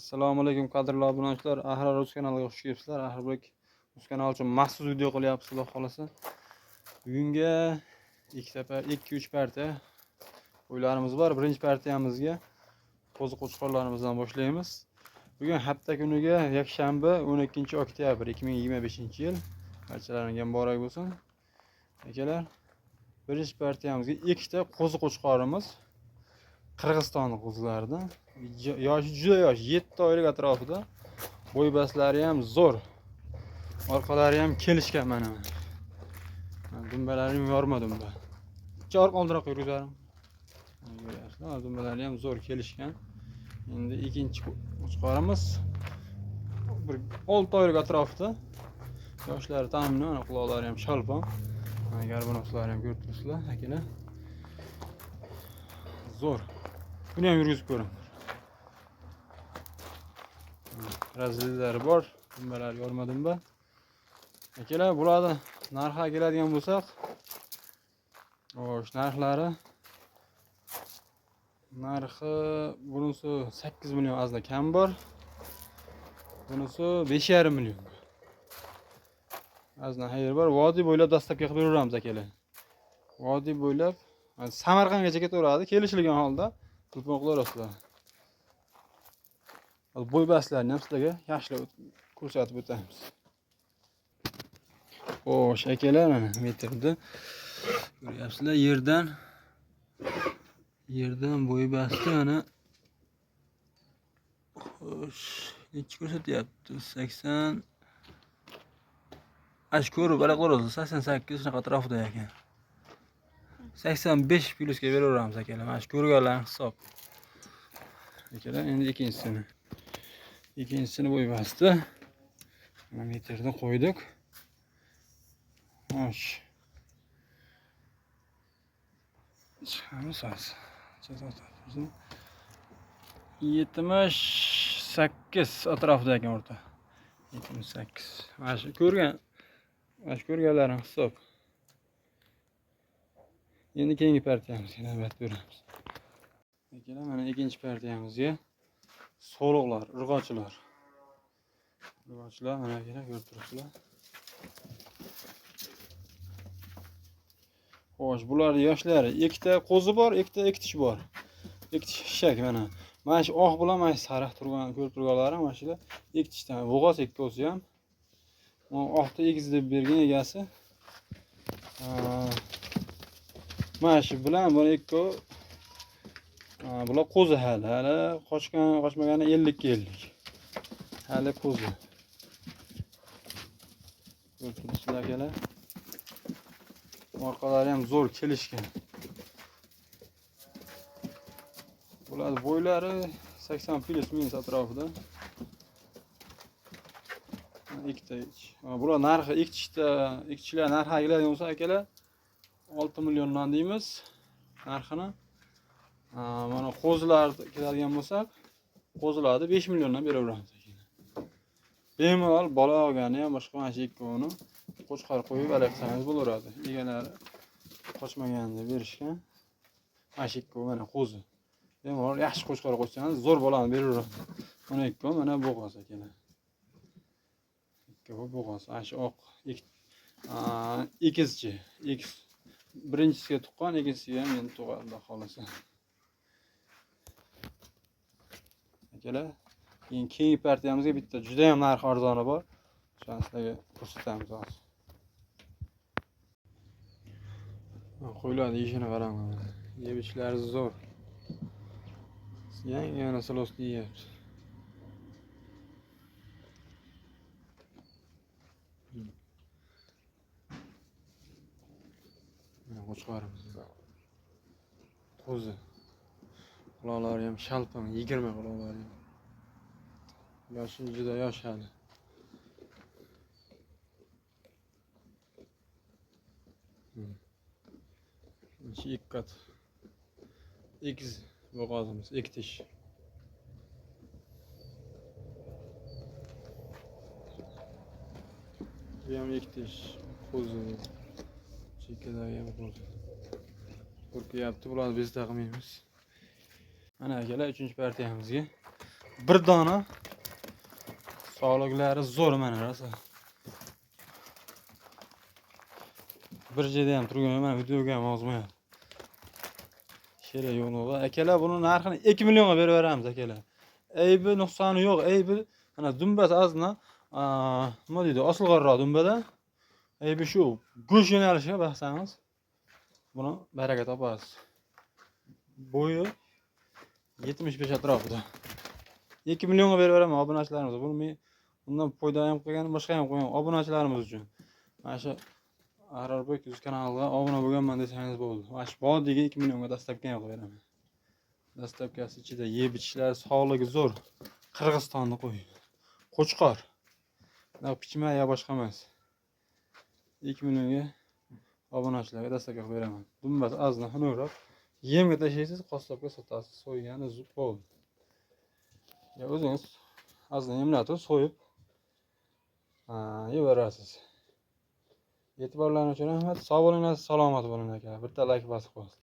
Assalomu alaykum qadrli obunachilar. Ahrar Rus kanaliga xush kelibsizlar. Ahrbek Rus kanali uchun maxsus video qilyapmiz, xudo xolasa. Bugunga 2-3 parta o'ylarimiz bor. Birinchi partiyamizga qo'zi qo'chqorlarimizdan boshlaymiz. Bugun hafta kuniga yakshanba 12-oktyabr 2025-yil. Barchalaringga muborak bo'lsin. Akalar, birinchi partiyamizga ikkita qo'zi qo'chqorimiz Qirg'iziston qo'zilaridan. Yoshi juda yosh, 7 oylik atrofida. Bo'y baslari ham zo'r. Orqalari ham kelishgan mana. Dumbalarim yorma dumba. Chorq oldiroq yurgarim. Ko'ryapsizlar, dumbalari ham zo'r kelishgan. Endi ikkinchi qo'chqorimiz 6 oylik atrofida. Yoshlari ta'minli, quloqlari ham shalpon. Garbonoslari ham ko'rib turibsizlar, akalar. Zo'r. Buni ham yurgizib ko'ring. Razillari bor, dumbalar yorma-dumba. Akalar, bularni narxiga keladigan bo'lsak, narxi bunisi 8 million azda kam bor. Bunisi 5,5 million. Azna xayr bor. Vodiy bo'ylab dastlabki qilib beraveramiz akalar. Vodiy bo'ylab Samarqandgacha ketaveradi, kelishilgan holda telefon qilaverasizlar. Bo'y baslarini ham sizlarga yaxshilab ko'rsatib o'tamiz. Xo'sh, akalar, mana metrda ko'ryapsizlar, yerdan bo'y basti mana. Xo'sh, necha ko'rsatyapti? 80 ko'rib balaqlar 88 shunaqa atrofida ekan. 85 plyusga beraveramiz akalar. Mana shu ko'rganlarning hisob. Akalar, endi ikkinchisini bo'y basti. Mana metrda qo'ydik. Xo'sh. Chiqamiz hozir. 78 atrofida ekan o'rta. 78. Mana shu ko'rganlaring hisob. Endi keyingi partiyamizga navbat beramiz. Akalar, mana ikkinchi partiyamizga soliqlar, urg'ochilar. Mana akalar ko'rib turibsizlar. Xo'sh, bular yoshlari, ikkita qo'zi bor, ikkita ektish bor. Ektish shak mana. Mana shu oq bilan mana shu sariq turgan, ko'rib turganlarim mana shular ektishdan. Bo'g'oz ikkosi ham. Oqda egiz deb bergan egasi. Mana shu bilan buni ikkovi bular qo'zi hali qochmagani 50-50. Hali qo'zi. Ko'rib turibsizlar akalar. Orqalari ham zo'r kelishgan. Bular bo'ylari 80 plus minus atrofida. Ikkita. Bular narxi ikkitalar narxi keladigan bo'lsa akalar 6 milliondan deymiz narxini. Mana qo'zilar keladigan bo'lsak, qo'zilarni 5 milliondan beraveramiz akalar. Bemalol bola olgani ham boshqa mana shu ikkovini qo'chqor qo'yib alaqsangiz bo'laveradi. Egalari qochmaganda berishgan. Mana shu ikkovi mana qo'zi. Bemalol yaxshi qo'chqor qo'ysangiz zo'r bolani beraveradi. Mana ikkovi mana bo'g'oz akalar. Ikkovi bo'g'oz. Mana shu oq ikizchi. Birinchisiga tuqqan, ikkinchisiga ham endi tug'adi, xudo xolasa. Akalar, keyingi partiyamizga bitta juda ham narx arzoni bor. Shuni sizlarga ko'rsatamiz hozir. Qo'ylarni yeyishini qarang. Yeb ishlari zo'r. Yana salosli yeyapti. Mana qo'chqorimiz. Qo'zi. Quloqlari ham shalpon, 20 quloqlari. Yoshi juda yosh hali. Shu ikkat. X bo'g'ozimiz, ektish. Bu ham ektish, qo'zi. Chekadagi ham qo'zi. Qo'rqyapti, bularni bezda qilmaymiz. Mana akalar, 3-partiyamizga bir dona sog'liklari zo'r mana rosa. Bir joyda ham turgan, mana videoga ham yozmayapti. Kerak yo'q. Akalar buni narxini 2 millionga berib beramiz akalar. Aybi nuqsoni yo'q. Aybi mana dumbasi ozna, nima deydi, osilg'orroq dumbada. Aybi shu go'sht yo'nalishiga baqsangiz, buni baraka topasiz. Bo'yi 75 atrofida. 2 millionga berib beraman obunachilarimiz. Buni men bundan foyda ham qilgan, boshqa ham qo'yaman obunachilarimiz uchun. Mana shu Ahrorbek YouTube kanaliga obuna bo'lganman desangiz bo'ldi. Mana shu bodiga 2 millionga dastlabki ham qilib beraman. Dastlabkasi ichida yeb ichishlar sog'ligi zo'r. Qirg'izistonning qo'yi. Qo'chqor. Bunaqa pichma ya boshqa emas. 2 millionga obunachilarga dastlabki qilib beraman. Dumbasi ozna xunukroq. Yemga tashlaysiz, qassobga sotasiz. So'ygani zub bo'ldi. Ya o'zingiz ozna yemlatib, so'yib yeverasiz. E'tiborlaringiz uchun rahmat. Sog' bo'linglar, salomat bo'linglar aka. Bitta like bosib qo'ying.